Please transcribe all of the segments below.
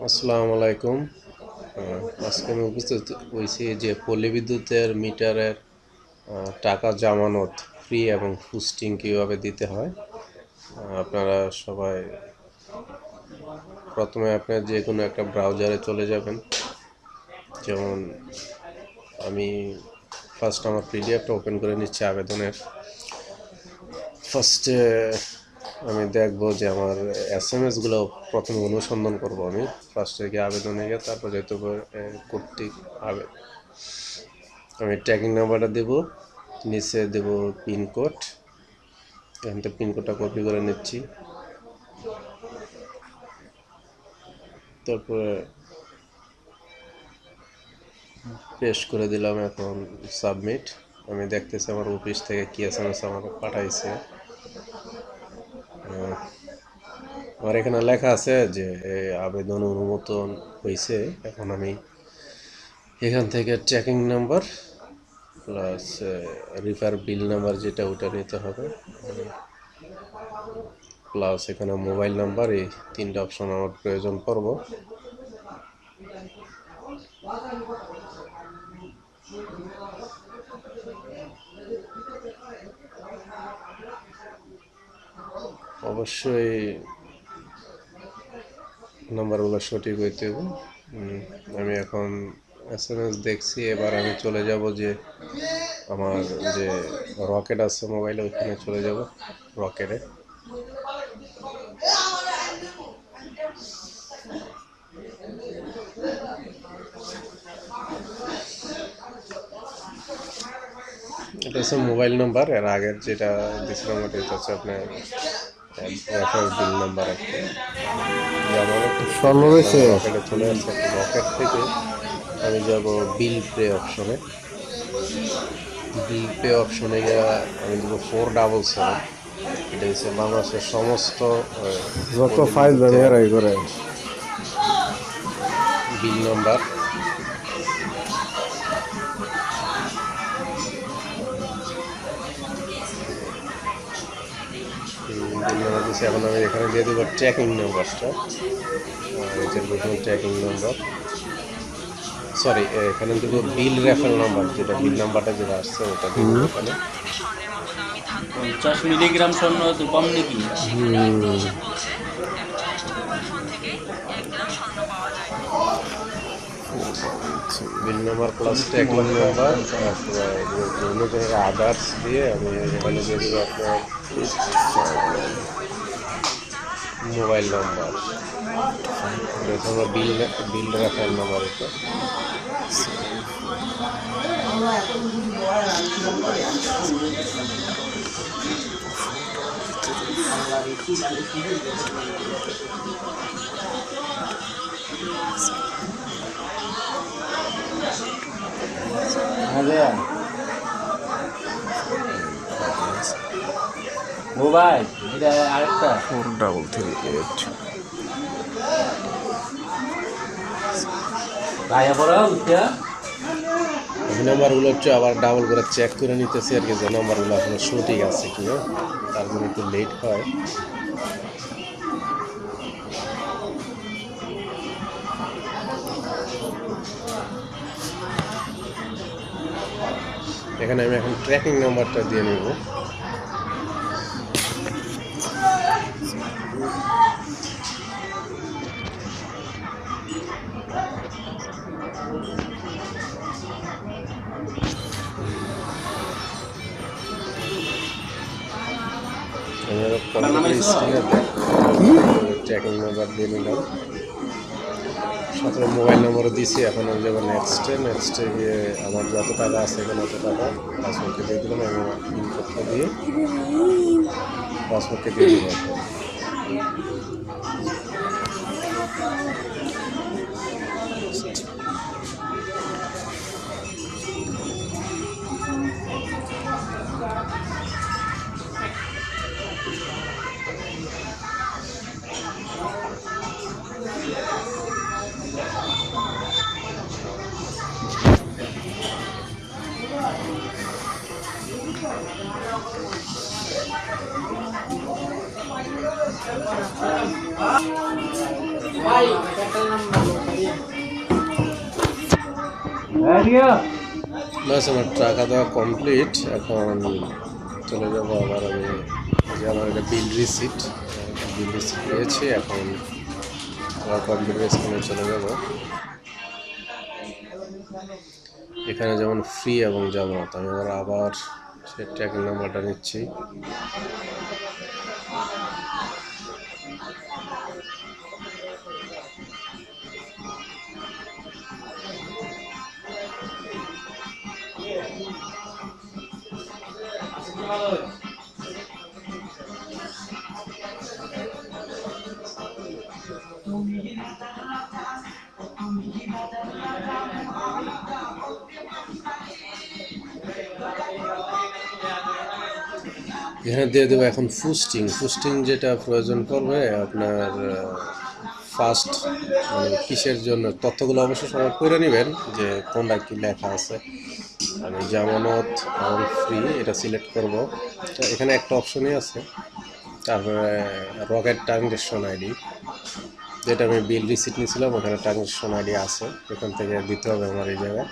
আসসালামু আলাইকুম। আজকে আমি উপস্থিত হয়েছি যে পল্লী বিদ্যুতের মিটারের টাকা জামানত ফ্রি এবং ফুস্টিং কীভাবে দিতে হয়। আপনারা সবাই প্রথমে আপনার যে কোনো একটা ব্রাউজারে চলে যাবেন। যেমন আমি ফার্স্ট আমার পিডিএফটা ওপেন করে নিচ্ছি আবেদনের। ফার্স্টে আমি দেখবো যে আমার এসএমএসগুলো প্রথমে অনুসন্ধান করব। আমি ফার্স্টে গিয়ে আবেদনে গিয়ে তারপর যেতে কর্তৃক আমি ট্র্যাকিং নাম্বারটা দেব, নিচে দেব পিনকোড। এখান থেকে পিনকোডটা কপি করে নিচ্ছি, তারপরে পেস্ট করে দিলাম। এখন সাবমিট। আমি দেখতেছি আমার অফিস থেকে কি এসএমএস আমাকে পাঠাইছে। আমার এখানে লেখা আছে যে আবেদন অনুমোদন হয়েছে। এখন আমি এখান থেকে ট্র্যাকিং নাম্বার প্লাস রিফার বিল নাম্বার যেটা ওটা নিতে হবে, প্লাস এখানে মোবাইল নাম্বার, এই তিনটা অপশন আমার প্রয়োজন পড়ব। অবশ্যই নাম্বারগুলো সঠিক হইতে হবে। আমি এখন এসএমএস দেখছি। এবার আমি চলে যাব যে আমার যে রকেট আছে মোবাইলে, ওইখানে চলে যাব রকেটে। এটা হচ্ছে মোবাইল নাম্বার। এর আগের যেটা দিয়েছিলাম ওটা হচ্ছে আপনার রেফারেন্স বিল নাম্বার। রকেটে চলে আসছে। রকেট থেকে আমি যাব বিল পে অপশনে। বিল পে অপশনে গিয়ে আমি দেবো 477। এটা হচ্ছে বাংলাদেশের সমস্ত যত ফাইল ব্যবহার করে বিল নাম্বার। এখন আমি এখানে দিয়ে দেবো ট্র্যাকিং নাম্বারটা। এটার প্রথমে ট্র্যাকিং নাম্বার, সরি এখানে দেবো বিল রেফারেন্স নাম্বার, যেটা বিল নাম্বারটা যেটা আসছে ওটা দেবো এখানে। 50 মিলিগ্রাম স্বর্ণ তো কম নাকি? বিল নাম্বার প্লাস ট্র্যাকিং নাম্বার, অনুযায়ী আদার্স দিয়ে আমি এখানে দিয়ে দেবো আপনার মোবাইল নাম্বার। এটা বিল রেফারেন্স নাম্বার। এটা মোবাইল এটা আরেকটা 4338 গায়া পড়া উঠা এই নাম্বারগুলো একটু আবার ডাবল করে চেক করে নিতেছি আর কি, যে নাম্বারগুলো আসলে সঠিক আছে কিনা। তার জন্য একটু লেট হয়। এখানে আমি এখন ট্র্যাকিং নাম্বারটা দিয়ে নেব। ট্র্যাকিং নাম্বার দিয়ে নিলাম, সাথে মোবাইল নাম্বারও দিয়েছি। এখন আমি যাবো নেক্সটে গিয়ে আমার যত টাকা আছে এখানে অত টাকা পাসওয়ার্ডকে দিয়ে দিলাম এবং পিনকোডটা দিয়ে পাসওয়ার্ডকে দিয়ে দিলাম। বাস আমার টাকা দেওয়া কমপ্লিট। এখন চলে যাবো আবার আমি যে আমার একটা বিল রিসিট পেয়েছি। এখন আবার কম্পিউটার স্ক্রিনে চলে যাব। এখানে যেমন ফ্রি এবং জামানত, আমি আবার সে ট্র্যাকিং নাম্বারটা নিচ্ছি। এখানে দিয়ে দেবো এখন ফুস্টিং যেটা প্রয়োজন পড়বে আপনার ফার্স্ট, মানে কিসের জন্য তথ্যগুলো অবশ্যই সবাই করে নেবেন যে কোনটা কি লেখা আছে। আমি জামানত এবং ফ্রি এটা সিলেক্ট করব। তো এখানে একটা অপশনই আছে, তারপরে রকেট ট্রানজ্যাকশন আইডি, যেটা আমি বিল রিসিট নিয়েছিলাম ওখানে ট্রানজ্যাকশন আইডি আছে, এখান থেকে দিতে হবে আমার এই জায়গায়।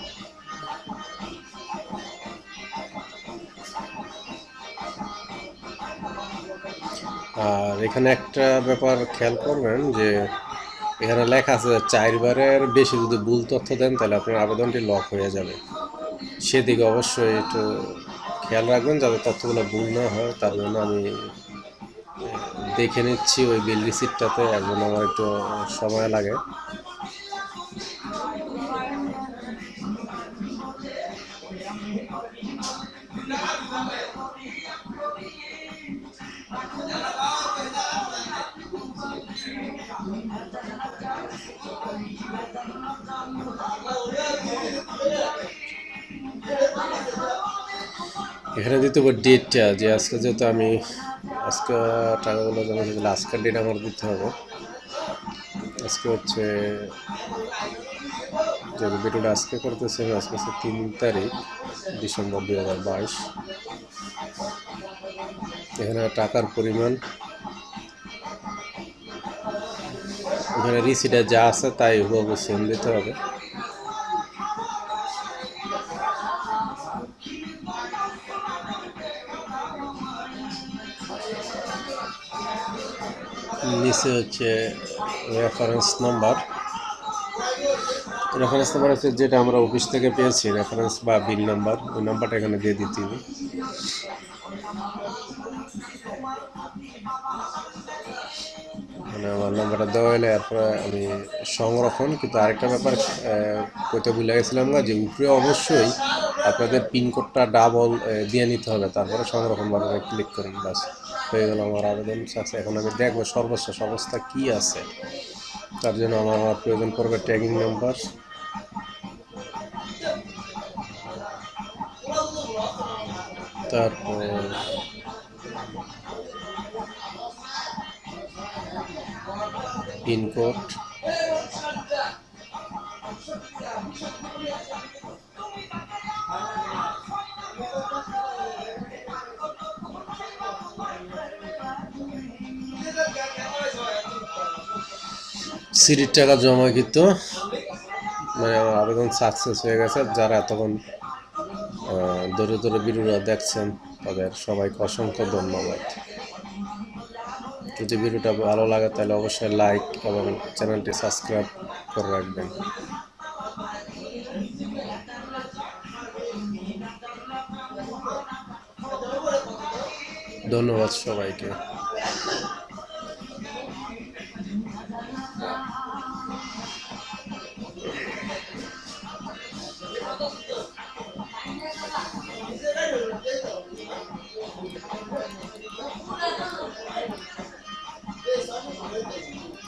আর এখানে একটা ব্যাপার খেয়াল করবেন যে এখানে লেখা আছে 4 বারের বেশি যদি ভুল তথ্য দেন তাহলে আপনার আবেদনটি লক হয়ে যাবে। সেদিকে অবশ্যই একটু খেয়াল রাখবেন যাতে তথ্যগুলো ভুল না হয়। তার জন্য আমি দেখে নিচ্ছি ওই বিল রিসিপ্টটাতে, এর জন্য আমার একটু সময় লাগে। এখানে দিতে হবে ডেটটা, যে আজকে যেহেতু আমি আজকে টাকাগুলো জমা দিয়েছিল, আজকের ডেট আমার দিতে হবে। আজকে হচ্ছে যে ভিডিওটা আজকে করতেছি, আজকে হচ্ছে 3 তারিখ ডিসেম্বর 2022। এখানে টাকার পরিমাণ, এখানে রিসিটে যা আছে তাই হুবহু সেম দিতে হবে। নিচে হচ্ছে রেফারেন্স নাম্বার হচ্ছে যেটা আমরা অফিস থেকে পেয়েছি, রেফারেন্স বা বিল নাম্বার, ওই নাম্বারটা এখানে দিয়ে দিতে হবে। মানে আমার নাম্বারটা দেওয়া হলে এরপরে আমি সংরক্ষণ, কিন্তু আরেকটা ব্যাপার কইতে ভুলে গেছিলাম না, যে উপরে অবশ্যই আপনাদের পিনকোডটা ডাবল দিয়ে নিতে হবে, তারপরে সংরক্ষণ বাটনে ক্লিক করুন। বাস হয়ে গেল আমার আবেদন আছে। এখন আমি দেখবো সর্বশেষ অবস্থা কি আছে। তার জন্য আমার প্রয়োজন পড়বে ট্যাগিং নাম্বার, তারপর পিনকোড, সিডির টাকা জমাকৃত, মানে আমার আবেদন সাকসেস হয়ে গেছে। যারা এতক্ষণ ধরে ধরে ভিডিওটা দেখছেন তাদের সবাইকে অসংখ্য ধন্যবাদ। যদি ভিডিওটা ভালো লাগে তাহলে অবশ্যই লাইক এবং চ্যানেলটি সাবস্ক্রাইব করে রাখবেন। ধন্যবাদ সবাইকে।